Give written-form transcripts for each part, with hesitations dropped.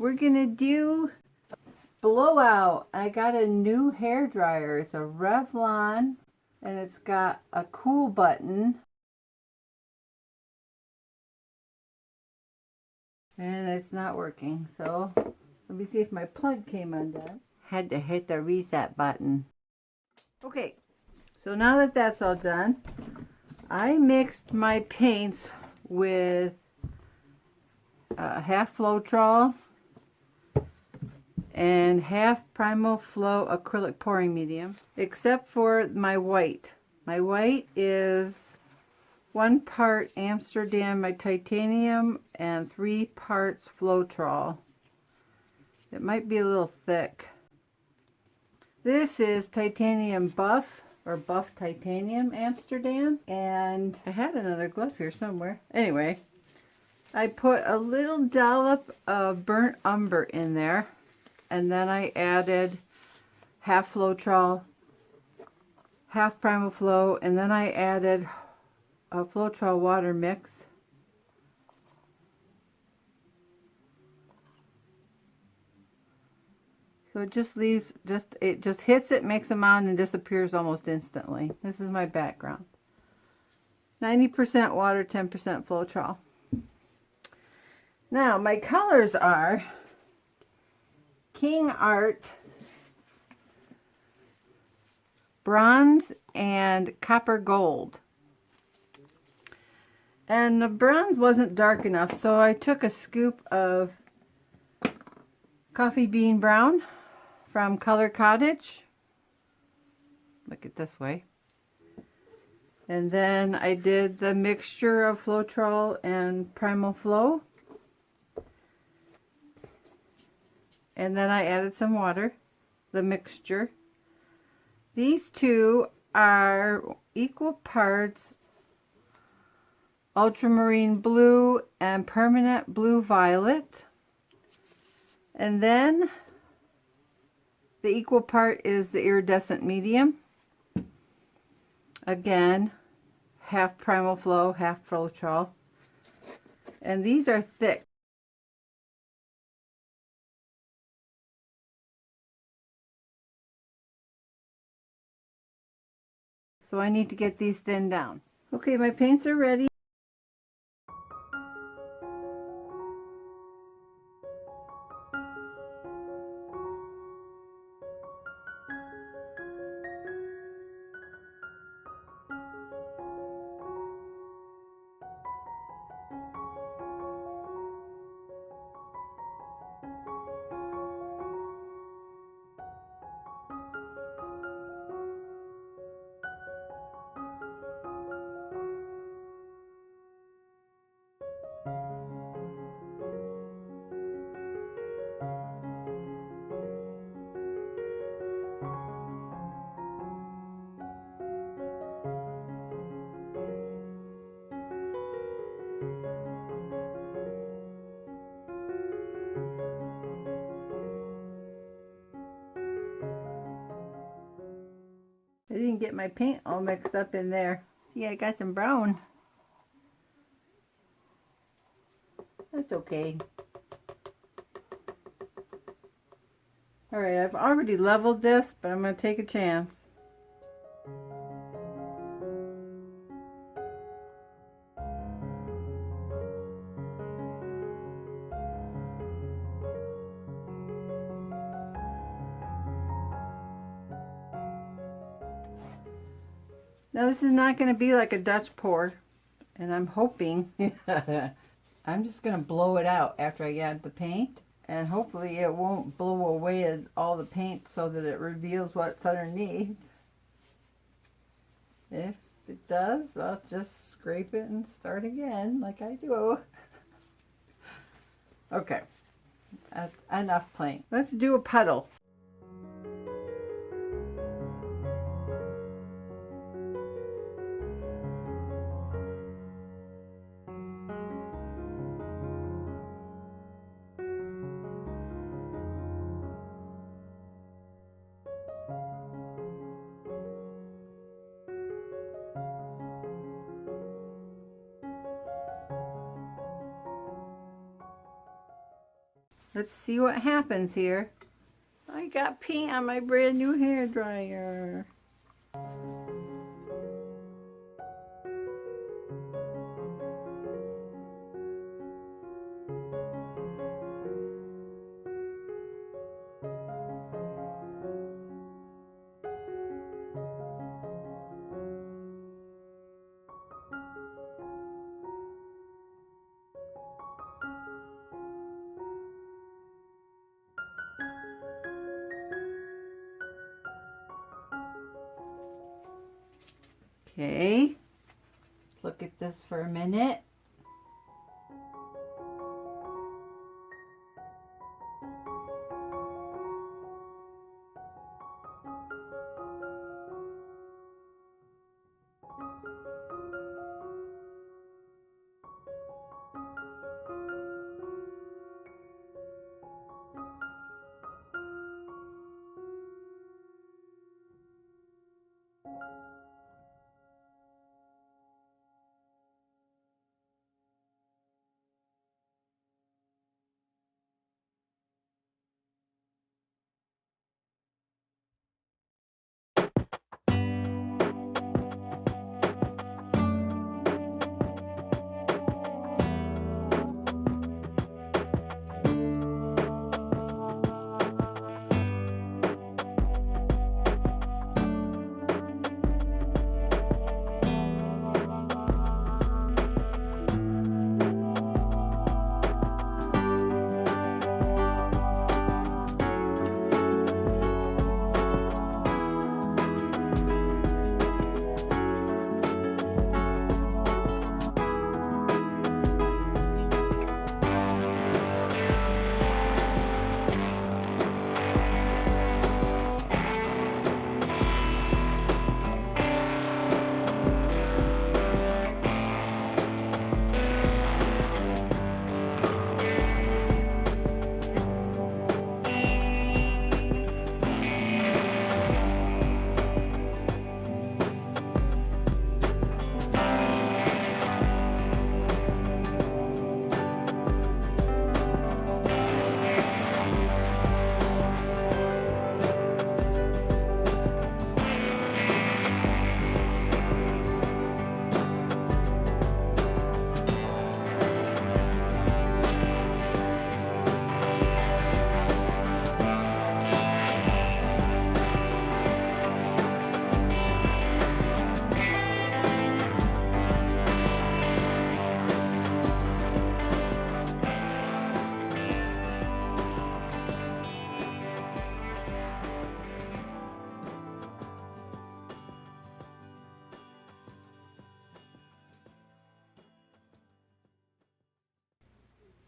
we're gonna do blowout. I got a new hair dryer. It's a Revlon and it's got a cool button. And it's not working, so let me see if my plug came undone. Had to hit the reset button. Okay, so now that that's all done, I mixed my paints with half Floetrol and half Primal Flow acrylic pouring medium, except for my white. My white is 1 part Amsterdam by titanium and 3 parts Floetrol. It might be a little thick. This is titanium buff or buff titanium Amsterdam, and I had another glove here somewhere. Anyway, I put a little dollop of burnt umber in there, and then I added half Floetrol, half Primal Flow, and then I added a Floetrol water mix. So it just leaves, it just hits it, makes a mound, and disappears almost instantly. This is my background. 90% water, 10% Floetrol. Now my colors are King Art, bronze, and copper gold. And the bronze wasn't dark enough, so I took a scoop of coffee bean brown from Colour Cottage. Look it this way. And then I did the mixture of Floetrol and Primal Flow. And then I added some water, the mixture. These two are equal parts ultramarine blue and permanent blue violet. And then the equal part is the iridescent medium. Again, half Primal Flow, half Floetrol. And these are thick. So I need to get these thinned down. Okay, my paints are ready. I didn't get my paint all mixed up in there. See, I got some brown. That's okay. Alright, I've already leveled this, but I'm going to take a chance. Now this is not going to be like a Dutch pour, and I'm hoping I'm just going to blow it out after I add the paint, and hopefully it won't blow away all the paint so that it reveals what's underneath. If it does, I'll just scrape it and start again like I do. Okay, that's enough playing. Let's do a puddle. Let's see what happens here. I got paint on my brand new hair dryer. Okay, look at this for a minute.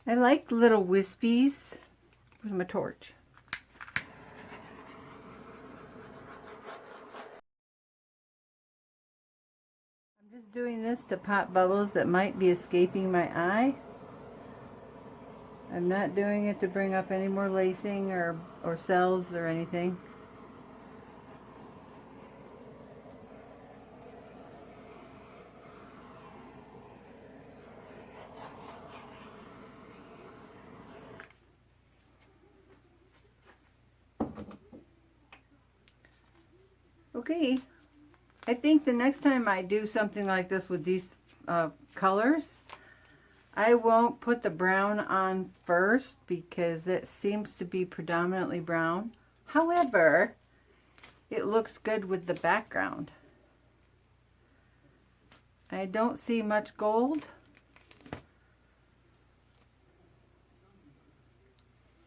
I like little wispies. Where's my torch? I'm just doing this to pop bubbles that might be escaping my eye. I'm not doing it to bring up any more lacing or cells or anything. Okay, I think the next time I do something like this with these colors, I won't put the brown on first because it seems to be predominantly brown. However, it looks good with the background. I don't see much gold.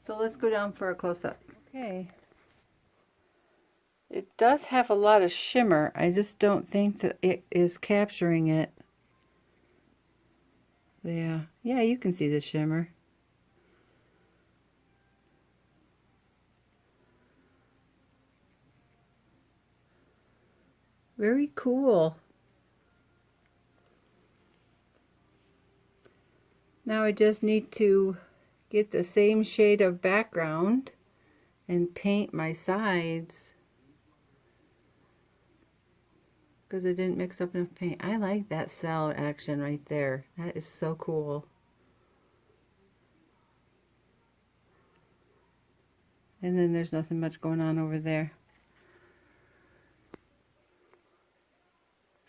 So let's go down for a close-up. Okay. It does have a lot of shimmer. I just don't think that it is capturing it. Yeah, you can see the shimmer. Very cool. Now I just need to get the same shade of background and paint my sides because I didn't mix up enough paint. I like that cell action right there. That is so cool. And then there's nothing much going on over there.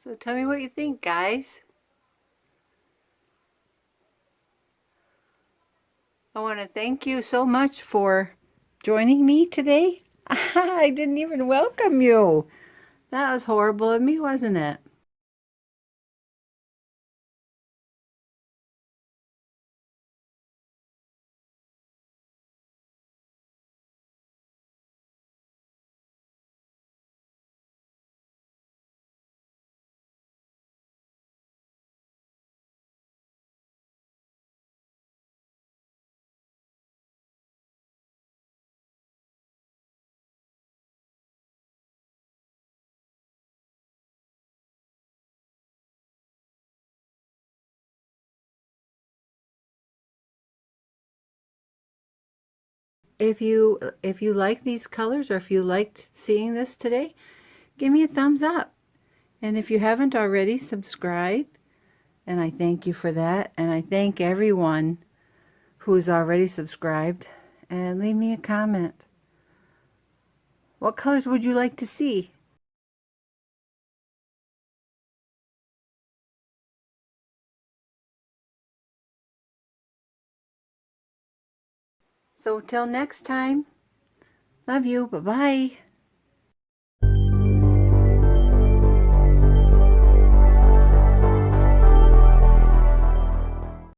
So tell me what you think, guys. I want to thank you so much for joining me today. I didn't even welcome you. That was horrible of me, wasn't it? If you like these colors, or if you liked seeing this today, give me a thumbs up. And if you haven't already, subscribe. And I thank you for that. And I thank everyone who's already subscribed. And leave me a comment. What colors would you like to see? So till next time, love you. Bye-bye.